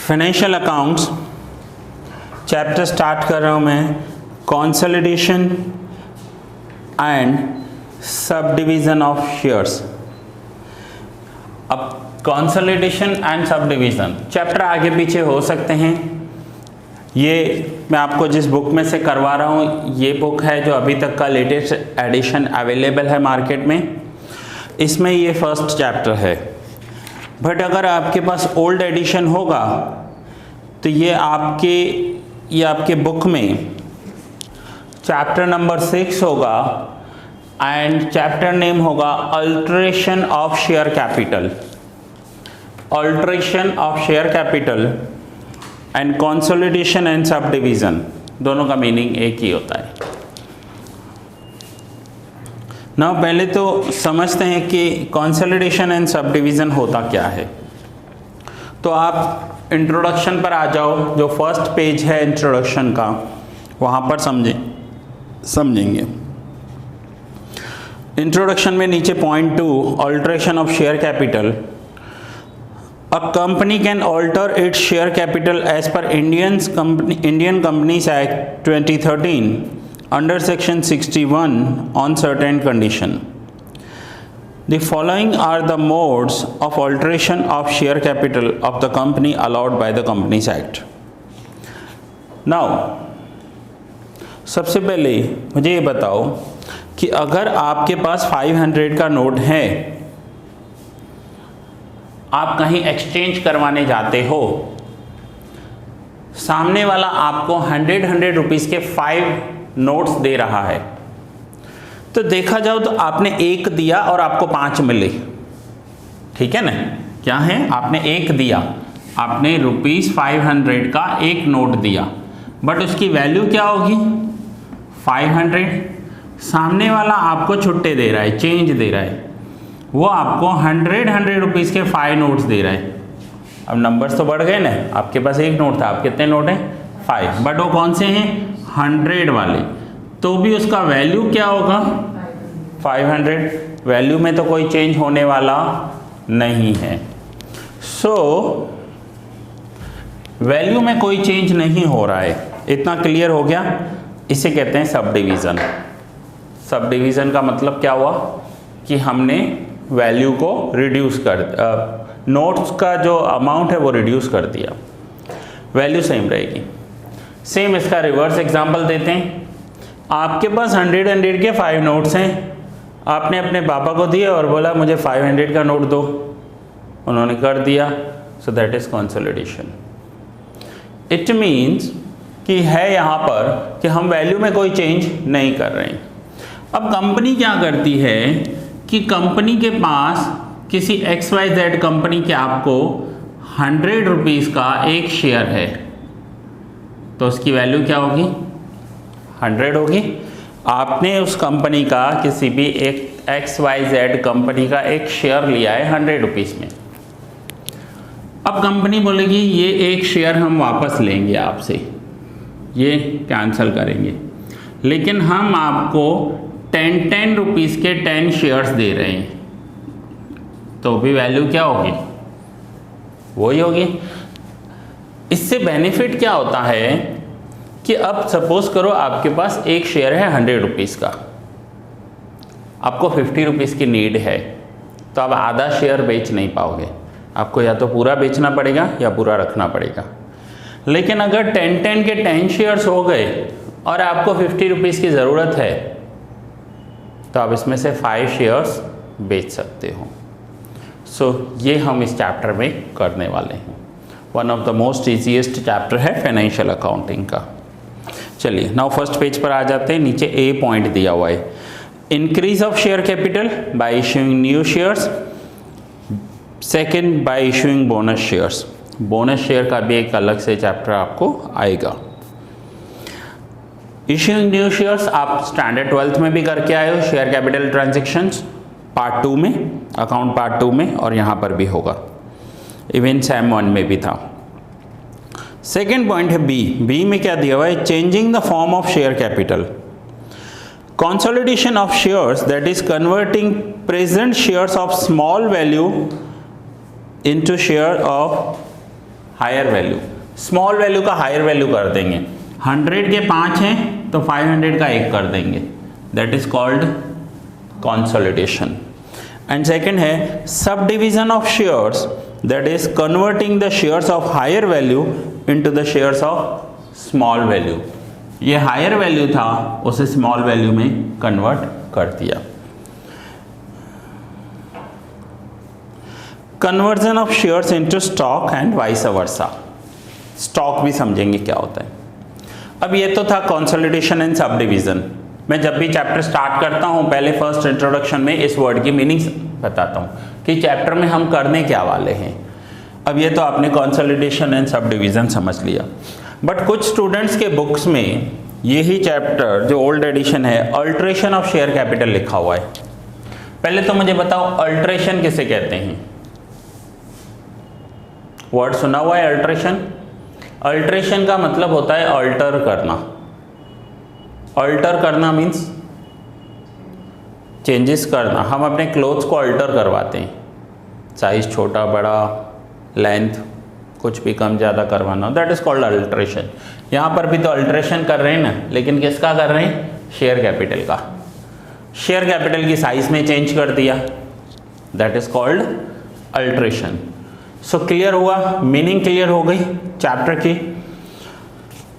Financial accounts chapter start कर रहा हूँ मैं, consolidation and sub division of shares. अब consolidation and sub division chapter आगे पीछे हो सकते हैं। ये मैं आपको जिस बुक में से करवा रहा हूँ, ये बुक है जो अभी तक का लेटेस्ट एडिशन अवेलेबल है मार्केट में। इसमें ये फर्स्ट चैप्टर है, बट अगर आपके पास ओल्ड एडिशन होगा तो ये आपके बुक में चैप्टर नंबर 6 होगा एंड चैप्टर नेम होगा alteration of share capital. Alteration of share capital and consolidation and sub division, दोनों का मीनिंग एक ही होता है। ना पहले तो समझते हैं कि कंसोलिडेशन एंड सब डिवीज़न होता क्या है। तो आप इंट्रोडक्शन पर आ जाओ, जो फर्स्ट पेज है इंट्रोडक्शन का, वहाँ पर समझेंगे। इंट्रोडक्शन में नीचे point 2 alteration of share capital. A company can alter its share capital as per Indian companies act 2013 under section 61 on certain condition. The following are the modes of alteration of share capital of the company allowed by the Companies Act. Now, सबसे पहले मुझे ये बताओ कि अगर आपके पास 500 का note है, आप कहीं एक्सचेंज करवाने जाते हो, सामने वाला आपको 100 रुपीज़ के 5 नोट्स दे रहा है, तो देखा जाओ तो आपने एक दिया और आपको 5 मिले, ठीक है ना। क्या है, आपने एक दिया, आपने ₹500 का एक नोट दिया, बट उसकी वैल्यू क्या होगी 500। सामने वाला आपको छुट्टे दे रहा है, चेंज दे रहा है, वो आपको 100 रुपीज़ के 5 नोट्स दे रहा है। अब नंबर्स तो बढ़ गए ना, आपके पास एक नोट था, आप कितने नोट हैं 5, बट वो कौन से हैं 100 वाले, तो भी उसका वैल्यू क्या होगा 500। वैल्यू में तो कोई चेंज होने वाला नहीं है। सो वैल्यू में कोई चेंज नहीं हो रहा है, इतना क्लियर हो गया। इसे कहते हैं सब डिवीज़न। सब डिवीज़न का मतलब क्या हुआ कि हमने वैल्यू को रिड्यूस नोट्स का जो अमाउंट है वो रिड्यूस कर दिया, वैल्यू सेम रहेगी। सेम इसका रिवर्स एग्जांपल देते हैं। आपके पास 100 के 5 नोट्स हैं, आपने अपने पापा को दिए और बोला मुझे 500 का नोट दो, उन्होंने कर दिया। So that is consolidation. It means कि है यहाँ पर कि हम वैल्यू में कोई चेंज नहीं कर रहे हैं। अब कंपनी क्या करती है कि कंपनी के पास किसी XYZ कंपनी के आपको 100 रुपीज़ का एक शेयर है, तो उसकी वैल्यू क्या होगी 100 होगी। आपने उस कंपनी का किसी भी एक XYZ कंपनी का एक शेयर लिया है 100 रुपीज़ में। अब कंपनी बोलेगी ये एक शेयर हम वापस लेंगे आपसे, ये कैंसिल करेंगे, लेकिन हम आपको 10 रुपीज़ के 10 शेयर्स दे रहे हैं, तो भी वैल्यू क्या होगी वही होगी। इससे बेनिफिट क्या होता है कि अब सपोज करो आपके पास एक शेयर है 100 रुपीज़ का, आपको 50 रुपीज़ की नीड है, तो आप आधा शेयर बेच नहीं पाओगे, आपको या तो पूरा बेचना पड़ेगा या पूरा रखना पड़ेगा। लेकिन अगर 10 के 10 शेयर्स हो गए और आपको 50 रुपीज़ की ज़रूरत है, तो आप इसमें से 5 शेयर्स बेच सकते हो। सो ये हम इस चैप्टर में करने वाले हैं। One of the most easiest chapter है फाइनेंशियल अकाउंटिंग का। चलिए नाउ फर्स्ट पेज पर आ जाते हैं। नीचे ए पॉइंट दिया हुआ है, increase of share capital by issuing new shares. Second, bye issuing bonus shares. Bonus share का भी एक अलग से चैप्टर आपको आएगा। इशूइंग न्यू शेयर्स आप स्टैंडर्ड 12th में भी करके आए हो, शेयर कैपिटल ट्रांजेक्शन्स पार्ट 2 में, अकाउंट पार्ट 2 में, और यहाँ पर भी होगा, इवन सैम 1 में भी था। सेकेंड पॉइंट है बी में क्या दिया हुआ है, changing the form of share capital. Consolidation of shares that is converting present shares of small value into share of higher value, small value का हायर वैल्यू कर देंगे। 100 के 5 हैं तो 500 का 1 कर देंगे, that is called consolidation. And second है sub division of shares, that is converting the shares of higher value into the shares of small value. ये हायर वैल्यू था, उसे स्मॉल वैल्यू में कन्वर्ट कर दिया। Conversion of shares into stock and vice versa. Stock भी समझेंगे क्या होता है। अब ये तो था कंसोलिडेशन एंड सब डिवीजन। मैं जब भी चैप्टर स्टार्ट करता हूँ पहले फर्स्ट इंट्रोडक्शन में इस वर्ड की मीनिंग बताता हूँ कि चैप्टर में हम करने क्या वाले हैं। अब ये तो आपने कंसोलिडेशन एंड सब डिवीजन समझ लिया, बट कुछ स्टूडेंट्स के बुक्स में यही चैप्टर जो ओल्ड एडिशन है अल्ट्रेशन ऑफ शेयर कैपिटल लिखा हुआ है। पहले तो मुझे बताओ अल्ट्रेशन किसे कहते हैं? वर्ड सुना हुआ है अल्ट्रेशन? अल्ट्रेशन का मतलब होता है अल्टर करना। अल्टर करना मीन्स चेंजेस करना। हम अपने क्लोथ्स को अल्टर करवाते हैं, साइज छोटा बड़ा, लेंथ कुछ भी कम ज़्यादा करवाना, दैट इज कॉल्ड अल्ट्रेशन। यहाँ पर भी तो अल्ट्रेशन कर रहे हैं ना, लेकिन किसका कर रहे हैं? शेयर कैपिटल का। शेयर कैपिटल की साइज में चेंज कर दिया, that is called alteration. So clear हुआ, मीनिंग क्लियर हो गई चैप्टर की,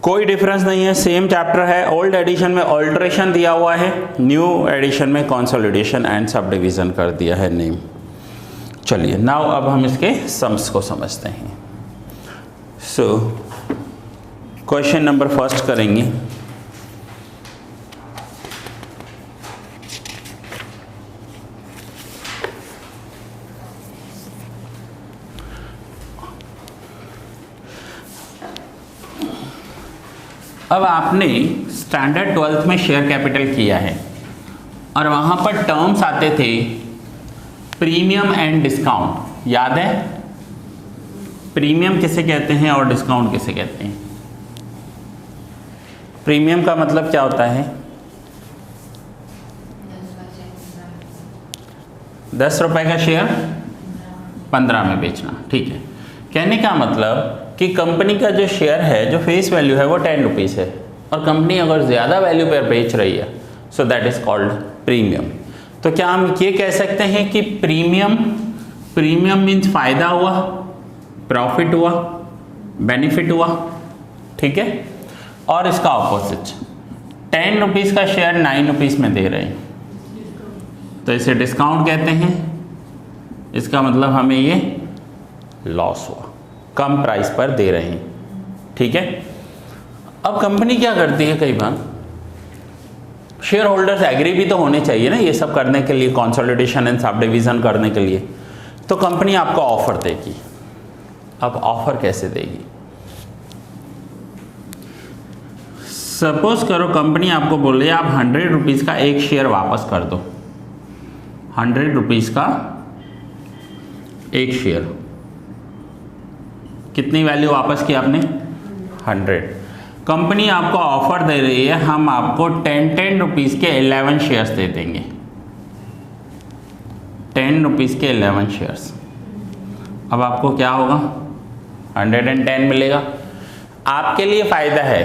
कोई डिफरेंस नहीं है, सेम चैप्टर है। ओल्ड एडिशन में अल्ट्रेशन दिया हुआ है, न्यू एडिशन में कंसोलिडेशन एंड सब डिवीजन कर दिया है नेम। चलिए नाउ अब हम इसके सम्स को समझते हैं। सो क्वेश्चन नंबर फर्स्ट करेंगे। अब आपने स्टैंडर्ड 12th में शेयर कैपिटल किया है और वहाँ पर टर्म्स आते थे प्रीमियम एंड डिस्काउंट, याद है? प्रीमियम किसे कहते हैं और डिस्काउंट किसे कहते हैं? प्रीमियम का मतलब क्या होता है? 10 रुपए का शेयर 15 में बेचना, ठीक है। कहने का मतलब कि कंपनी का जो शेयर है, जो फेस वैल्यू है वो 10 रुपीज़ है और कंपनी अगर ज़्यादा वैल्यू पर बेच रही है, so that is called premium. तो क्या हम ये कह सकते हैं कि प्रीमियम मीन्स फायदा हुआ, प्रॉफिट हुआ, बेनिफिट हुआ, ठीक है। और इसका ऑपोजिट 10 रुपीज़ का शेयर 9 रुपीज़ में दे रहे हैं, तो इसे डिस्काउंट कहते हैं। इसका मतलब हमें ये लॉस हुआ, कम प्राइस पर दे रहे हैं, ठीक है। अब कंपनी क्या करती है, कई बार शेयर होल्डर्स एग्री भी तो होने चाहिए ना ये सब करने के लिए, कंसोलिडेशन एंड सब डिवीजन करने के लिए। तो कंपनी आपको ऑफर देगी। अब ऑफर कैसे देगी? सपोज करो कंपनी आपको बोले आप 100 रुपीज़ का एक शेयर वापस कर दो, 100 रुपीज़ का एक शेयर। कितनी वैल्यू वापस की आपने? 100। कंपनी आपको ऑफर दे रही है हम आपको 10 रुपीज़ के 11 शेयर्स दे देंगे, 10 रुपीज़ के 11 शेयर्स। अब आपको क्या होगा? 110 मिलेगा। आपके लिए फ़ायदा है,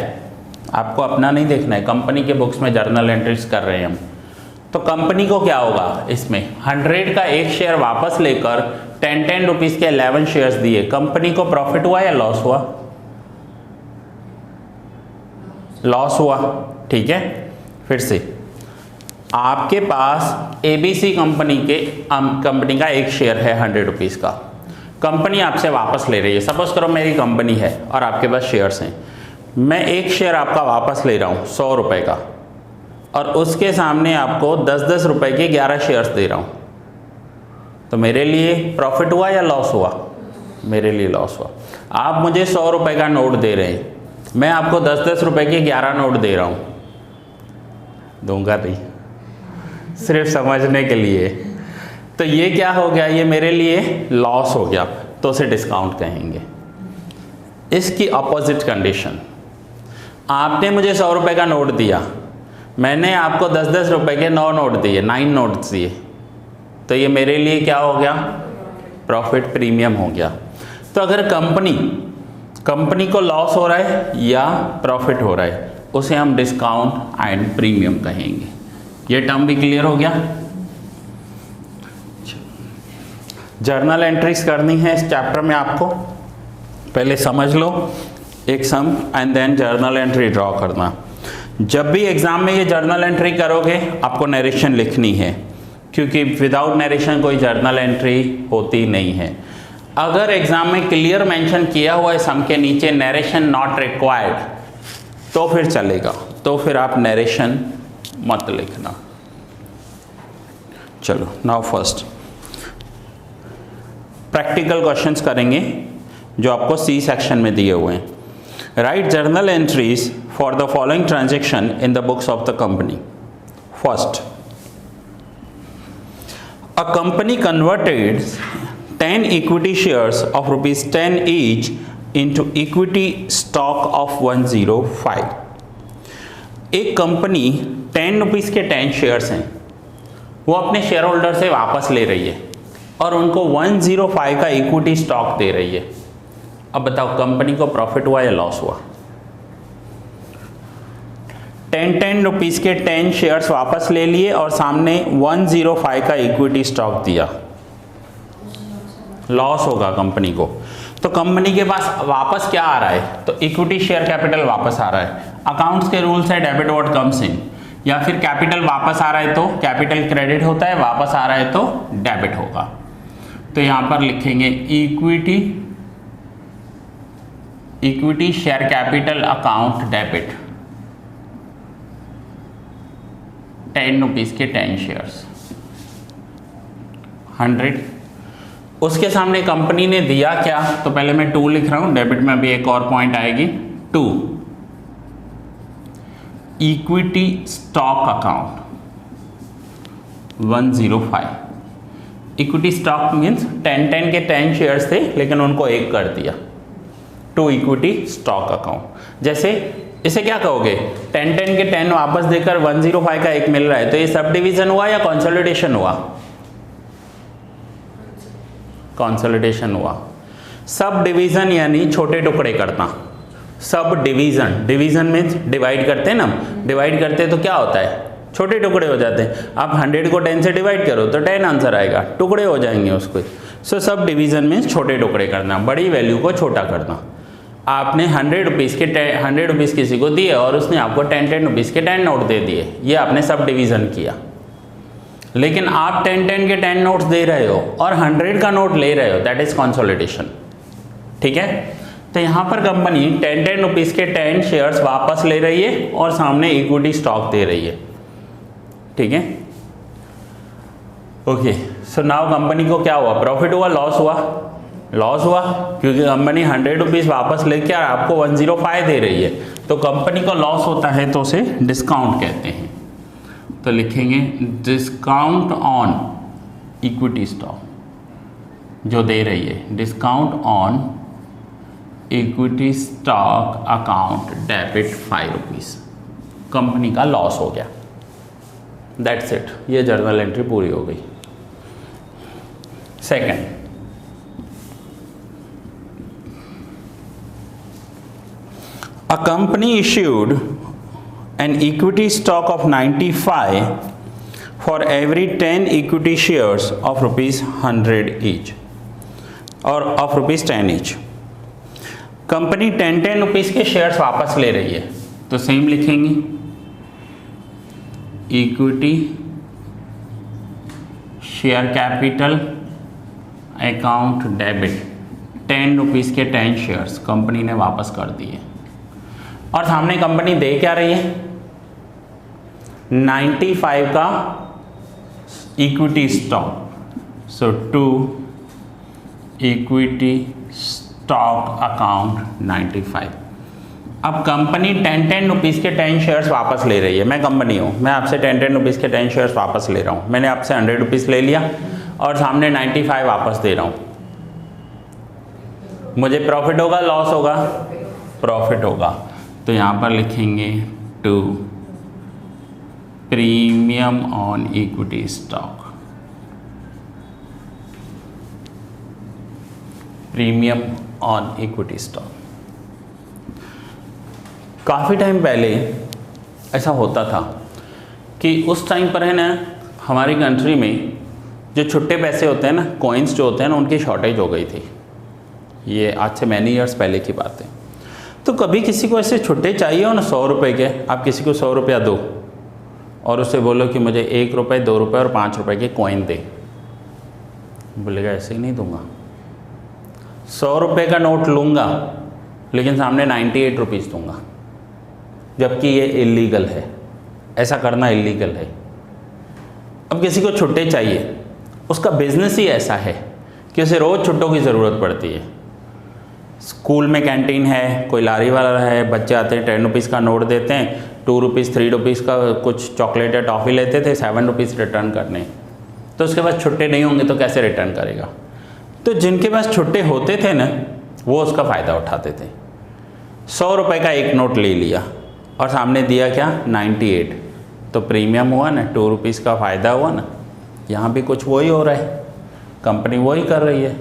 आपको अपना नहीं देखना है, कंपनी के बुक्स में जर्नल एंट्रीज कर रहे हैं हम। तो कंपनी को क्या होगा इसमें? 100 का एक शेयर वापस लेकर 10 रुपीज़ के 11 शेयर्स दिए, कंपनी को प्रॉफिट हुआ या लॉस हुआ? लॉस हुआ, ठीक है। फिर से आपके पास एबीसी कंपनी का एक शेयर है 100 रुपीज़ का, कंपनी आपसे वापस ले रही है। सपोज करो मेरी कंपनी है और आपके पास शेयर्स हैं, मैं एक शेयर आपका वापस ले रहा हूँ 100 रुपये का, और उसके सामने आपको 10-10 रुपये के 11 शेयर्स दे रहा हूँ, तो मेरे लिए प्रॉफिट हुआ या लॉस हुआ? मेरे लिए लॉस हुआ। आप मुझे 100 रुपये का नोट दे रहे हैं, मैं आपको 10-10 रुपये के 11 नोट दे रहा हूँ, दूंगा नहीं, सिर्फ समझने के लिए। तो ये क्या हो गया? ये मेरे लिए लॉस हो गया, तो उसे डिस्काउंट कहेंगे। इसकी अपोजिट कंडीशन, आपने मुझे 100 रुपये का नोट दिया, मैंने आपको 10-10 रुपये के 9 नोट दिए, 9 नोट्स दिए, तो ये मेरे लिए क्या हो गया? प्रॉफिट, प्रीमियम हो गया। तो अगर कंपनी कंपनी को लॉस हो रहा है या प्रॉफिट हो रहा है, उसे हम डिस्काउंट एंड प्रीमियम कहेंगे। ये टर्म भी क्लियर हो गया। जर्नल एंट्रीज करनी है इस चैप्टर में आपको, पहले समझ लो एक sum and then journal entry draw करना। जब भी एग्जाम में ये जर्नल एंट्री करोगे आपको नरेशन लिखनी है, क्योंकि विदाउट नरेशन कोई जर्नल एंट्री होती नहीं है। अगर एग्जाम में क्लियर मेंशन किया हुआ है सम के नीचे नरेशन नॉट रिक्वायर्ड तो फिर चलेगा, तो फिर आप नरेशन मत लिखना। चलो नाउ फर्स्ट प्रैक्टिकल क्वेश्चंस करेंगे जो आपको सी सेक्शन में दिए हुए हैं। Right journal entries for the following transaction in the books of the company. First, a company converted 10 equity shares of rupees 10 each into equity stock of 105। एक company 10 rupees के 10 shares हैं, वो अपने share holder से वापस ले रही है और उनको 105 का इक्विटी स्टॉक दे रही है। अब बताओ कंपनी को प्रॉफिट हुआ या लॉस हुआ? 10 रुपीस के 10 शेयर्स वापस ले लिए और सामने 105 का इक्विटी स्टॉक दिया, लॉस होगा कंपनी को। तो कंपनी के पास वापस क्या आ रहा है? तो इक्विटी शेयर कैपिटल वापस आ रहा है। अकाउंट्स के रूल्स है डेबिट व्हाट कम्स इन, या फिर कैपिटल वापस आ रहा है तो कैपिटल क्रेडिट होता है, वापस आ रहा है तो डेबिट होगा। तो यहां पर लिखेंगे equity share capital account debit 10 rupees के 10 शेयर्स 100। उसके सामने कंपनी ने दिया क्या? तो पहले मैं 2 लिख रहा हूं, डेबिट में अभी एक और पॉइंट आएगी 2। Equity stock account 105। Equity stock means 10 के 10 शेयर्स थे लेकिन उनको एक कर दिया, 2 इक्विटी स्टॉक अकाउंट। जैसे इसे क्या कहोगे? 10 के 10 वापस देकर 105 का एक मिल रहा है, तो ये सब डिवीजन हुआ या कंसोलिडेशन हुआ? कंसोलिडेशन हुआ। सब डिवीजन यानी छोटे टुकड़े करना। सब डिवीजन, डिवीजन में डिवाइड करते हैं ना, डिवाइड करते हैं तो क्या होता है? छोटे टुकड़े हो जाते हैं। आप 100 को 10 से डिवाइड करो तो 10 आंसर आएगा, टुकड़े हो जाएंगे उसको। सो सब डिवीजन में छोटे टुकड़े करना, बड़ी वैल्यू को छोटा करना। आपने 100 रुपीज़ के 100 रुपीज़ किसी को दिए और उसने आपको 10 रुपीज़ के 10 नोट दे दिए, ये आपने सब डिवीज़न किया। लेकिन आप 10 के 10 नोट्स दे रहे हो और 100 का नोट ले रहे हो, दैट इज कंसोलिडेशन। ठीक है, तो यहाँ पर कंपनी 10 रुपीज़ के 10 शेयर्स वापस ले रही है और सामने इक्विटी स्टॉक दे रही है। ठीक है, ओके। सो नाउ कंपनी को क्या हुआ? प्रॉफिट हुआ, लॉस हुआ? लॉस हुआ, क्योंकि कंपनी 100 रुपीज़ वापस लेके आपको 105 दे रही है, तो कंपनी को लॉस होता है तो उसे डिस्काउंट कहते हैं। तो लिखेंगे डिस्काउंट ऑन इक्विटी स्टॉक जो दे रही है, discount on equity stock account debit 5 rupees. Company का लॉस हो गया, दैट्स इट। ये जर्नल एंट्री पूरी हो गई। Second, a company issued an equity stock of 95 for every 10 equity shares of rupees 100 each और of rupees 10 each। Company 10 rupees के shares वापस ले रही है, तो सेम लिखेंगे equity share capital account debit 10 rupees के 10 शेयर्स कंपनी ने वापस कर दिए और सामने कंपनी दे क्या रही है? 95 का इक्विटी स्टॉक। सो 2 इक्विटी स्टॉक अकाउंट 95। अब कंपनी 10 रुपीज़ के 10 शेयर्स वापस ले रही है। मैं कंपनी हूँ, मैं आपसे 10 रुपीज़ के 10 शेयर्स वापस ले रहा हूँ। मैंने आपसे 100 रुपीज़ ले लिया और सामने 95 वापस दे रहा हूँ। मुझे प्रॉफिट होगा, लॉस होगा? प्रॉफिट होगा। तो यहाँ पर लिखेंगे 2 premium on equity stock, premium on equity stock. काफ़ी टाइम पहले ऐसा होता था कि उस टाइम पर है ना हमारी कंट्री में जो छुट्टे पैसे होते हैं ना, कॉइन्स जो होते हैं ना, उनकी शॉर्टेज हो गई थी। ये आज से मैनी ईयर्स पहले की बात है। तो कभी किसी को ऐसे छुट्टे चाहिए हो ना 100 रुपये के, आप किसी को 100 रुपया दो और उससे बोलो कि मुझे 1 रुपये, 2 रुपये और 5 रुपये के कॉइन दे, बोलेगा ऐसे ही नहीं दूंगा। 100 रुपये का नोट लूँगा लेकिन सामने 98 रुपीज़ दूंगा, जबकि ये इलीगल है, ऐसा करना इलीगल है। अब किसी को छुट्टे चाहिए, उसका बिजनेस ही ऐसा है कि उसे रोज़ छुट्टों की ज़रूरत पड़ती है। स्कूल में कैंटीन है, कोई लारी वाला है, बच्चे आते हैं 10 रुपीज़ का नोट देते हैं, 2 रुपीज़ 3 रुपीज़ का कुछ चॉकलेट या टॉफ़ी लेते थे, 7 रुपीज़ रिटर्न करने। तो उसके पास छुट्टे नहीं होंगे तो कैसे रिटर्न करेगा। तो जिनके पास छुट्टे होते थे ना, वो उसका फ़ायदा उठाते थे। 100 रुपये का एक नोट ले लिया और सामने दिया क्या 98, तो प्रीमियम हुआ ना, 2 रुपीज़ का फ़ायदा हुआ ना। यहाँ भी कुछ वही हो रहा है, कंपनी वही कर रही है,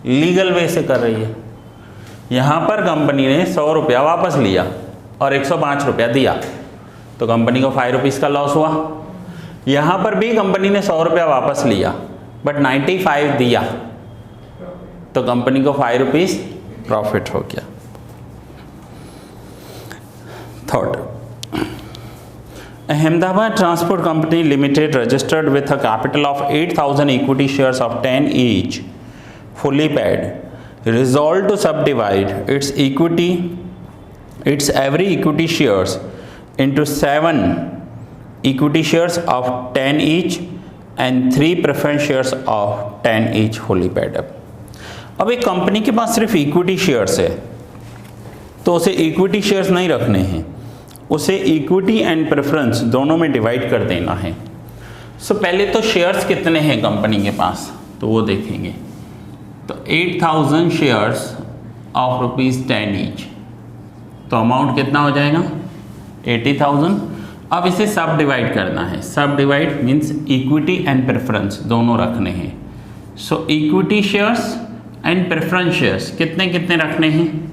लीगल वे से कर रही है। यहाँ पर कंपनी ने 100 रुपया वापस लिया और 105 रुपया दिया, तो कंपनी को 5 रुपीज़ का लॉस हुआ। यहाँ पर भी कंपनी ने 100 रुपया वापस लिया बट 95 दिया, तो कंपनी को 5 रुपीज़ प्रॉफिट हो गया। Third, Ahmedabad Transport Company Limited registered with a capital of 8,000 equity shares of 10 each, fully paid, resolved to subdivide its every equity shares into 7 equity shares of 10 each and 3 preference shares of 10 each, fully paid up. अब एक company के पास सिर्फ equity shares है तो उसे equity shares नहीं रखने हैं, उसे इक्विटी एंड प्रेफरेंस दोनों में डिवाइड कर देना है। सो पहले तो शेयर्स कितने हैं कंपनी के पास तो वो देखेंगे। तो 8,000 शेयर्स ऑफ ₹10 ईच, तो अमाउंट कितना हो जाएगा 80,000। अब इसे सब डिवाइड करना है। Sub divide means equity and preference दोनों रखने हैं। So equity shares and preference shares कितने कितने रखने हैं,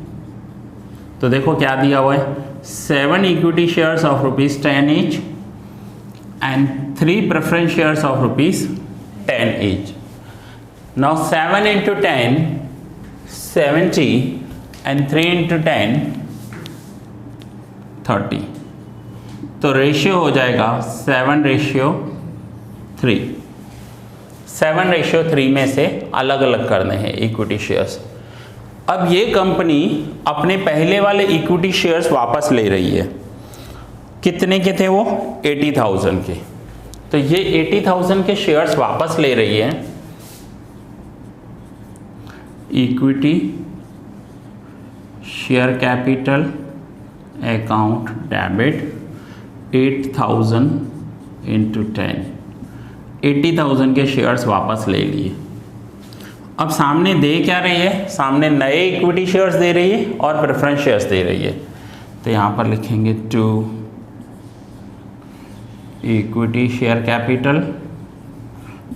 तो देखो क्या दिया हुआ है, 7 equity shares of ₹10 each and 3 preference shares of ₹10 each. Now 7 into 10, 70 and 3 into 10, 30. तो रेशियो हो जाएगा 7:3। 7:3 में से अलग अलग करने हैं इक्विटी शेयर्स। अब ये कंपनी अपने पहले वाले इक्विटी शेयर्स वापस ले रही है। कितने के थे वो 80,000 के, तो ये 80,000 के शेयर्स वापस ले रही है। Equity share capital account debit 8,000 into 10, 80,000 के शेयर्स वापस ले लिए। अब सामने दे क्या रही है, सामने नए इक्विटी शेयर्स दे रही है और प्रेफरेंस शेयर्स दे रही है। तो यहाँ पर लिखेंगे 2 equity share capital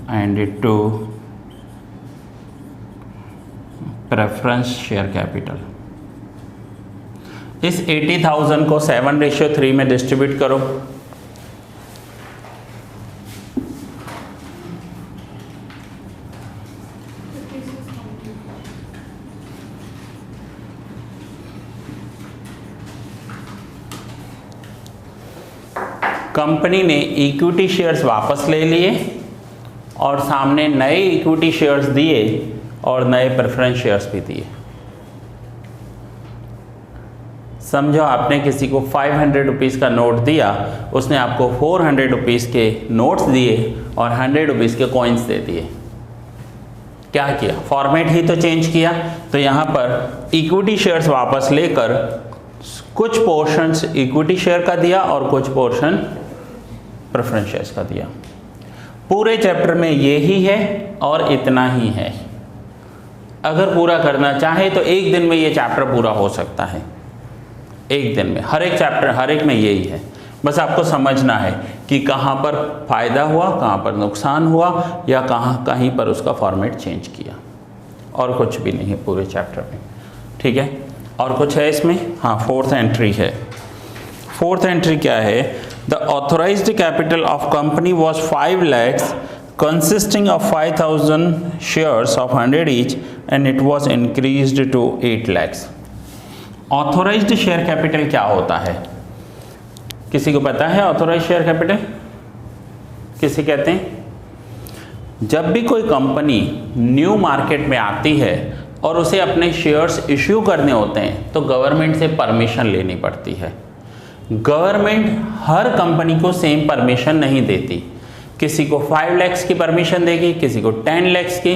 and 2 preference share capital. इस 80,000 को 7:3 में डिस्ट्रीब्यूट करो। कंपनी ने इक्विटी शेयर्स वापस ले लिए और सामने नए इक्विटी शेयर्स दिए और नए प्रेफरेंस शेयर्स भी दिए। समझो आपने किसी को 500 रुपीज़ का नोट दिया, उसने आपको 400 रुपीज़ के नोट्स दिए और 100 रुपीज़ के कॉइन्स दे दिए। क्या किया, फॉर्मेट ही तो चेंज किया। तो यहाँ पर इक्विटी शेयर्स वापस लेकर कुछ पोर्शंस इक्विटी शेयर का दिया और कुछ पोर्शन प्रेफरेंस शेयर्स का दिया। पूरे चैप्टर में ये ही है और इतना ही है। अगर पूरा करना चाहे तो एक दिन में ये चैप्टर पूरा हो सकता है, एक दिन में। हर एक चैप्टर हर एक में यही है। बस आपको समझना है कि कहाँ पर फ़ायदा हुआ, कहाँ पर नुकसान हुआ, या कहीं पर उसका फॉर्मेट चेंज किया, और कुछ भी नहीं है पूरे चैप्टर में। ठीक है, और कुछ है इसमें? हाँ, 4th एंट्री है। फोर्थ एंट्री क्या है, the authorised capital of company was 5 lakhs consisting of 5,000 shares of 100 each and it was increased to 8 lakhs. Authorised share capital क्या होता है? किसी को पता है ऑथोराइज्ड शेयर कैपिटल किसे कहते हैं? जब भी कोई कंपनी न्यू मार्केट में आती है और उसे अपने शेयर्स इश्यू करने होते हैं तो गवर्नमेंट से परमिशन लेनी पड़ती है। गवर्नमेंट हर कंपनी को सेम परमिशन नहीं देती, किसी को 5 lakhs की परमिशन देगी, किसी को 10 lakhs की,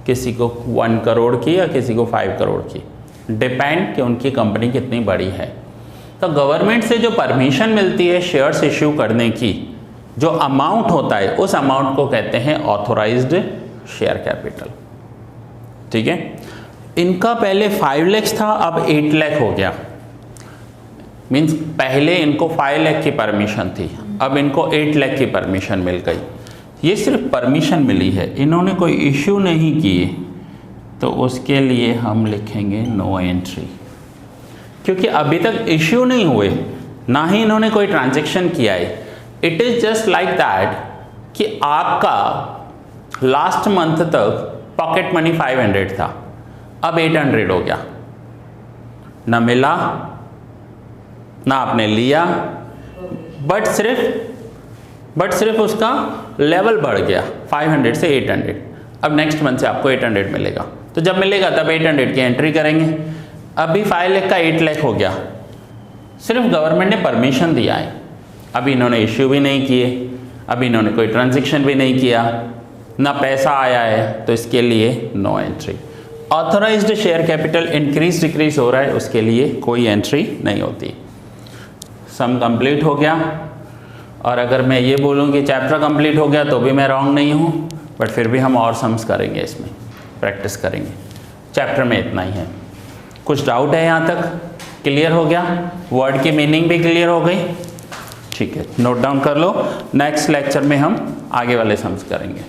किसी को 1 करोड़ की या किसी को 5 करोड़ की, डिपेंड कि उनकी कंपनी कितनी बड़ी है। तो गवर्नमेंट से जो परमिशन मिलती है शेयर्स इश्यू करने की, जो अमाउंट होता है उस अमाउंट को कहते हैं ऑथोराइज्ड शेयर कैपिटल। ठीक है, इनका पहले 5 lakhs था, अब 8 lakh हो गया। मीन्स पहले इनको 5 lakh की परमिशन थी, अब इनको 8 lakh की परमिशन मिल गई। ये सिर्फ परमिशन मिली है, इन्होंने कोई इश्यू नहीं किए, तो उसके लिए हम लिखेंगे नो एंट्री, क्योंकि अभी तक इश्यू नहीं हुए, ना ही इन्होंने कोई ट्रांजैक्शन किया है। It is just like that कि आपका लास्ट मंथ तक पॉकेट मनी 500 था, अब 800 हो गया, ना मिला ना आपने लिया, बट सिर्फ उसका लेवल बढ़ गया 500 से 800। अब नेक्स्ट मंथ से आपको 800 मिलेगा, तो जब मिलेगा तब 800 की एंट्री करेंगे। अभी 5 लाख का 8 लाख हो गया, सिर्फ गवर्नमेंट ने परमिशन दिया है, अभी इन्होंने इश्यू भी नहीं किए, अभी इन्होंने कोई ट्रांजैक्शन भी नहीं किया, ना पैसा आया है, तो इसके लिए no entry. Authorised share capital increase decrease हो रहा है, उसके लिए कोई एंट्री नहीं होती। सम कंप्लीट हो गया, और अगर मैं ये बोलूँ कि चैप्टर कंप्लीट हो गया तो भी मैं रॉन्ग नहीं हूँ, बट फिर भी हम और सम्स करेंगे, इसमें प्रैक्टिस करेंगे। चैप्टर में इतना ही है। कुछ डाउट है यहाँ तक? क्लियर हो गया? वर्ड की मीनिंग भी क्लियर हो गई? ठीक है, नोट डाउन कर लो। नेक्स्ट लेक्चर में हम आगे वाले सम्स करेंगे।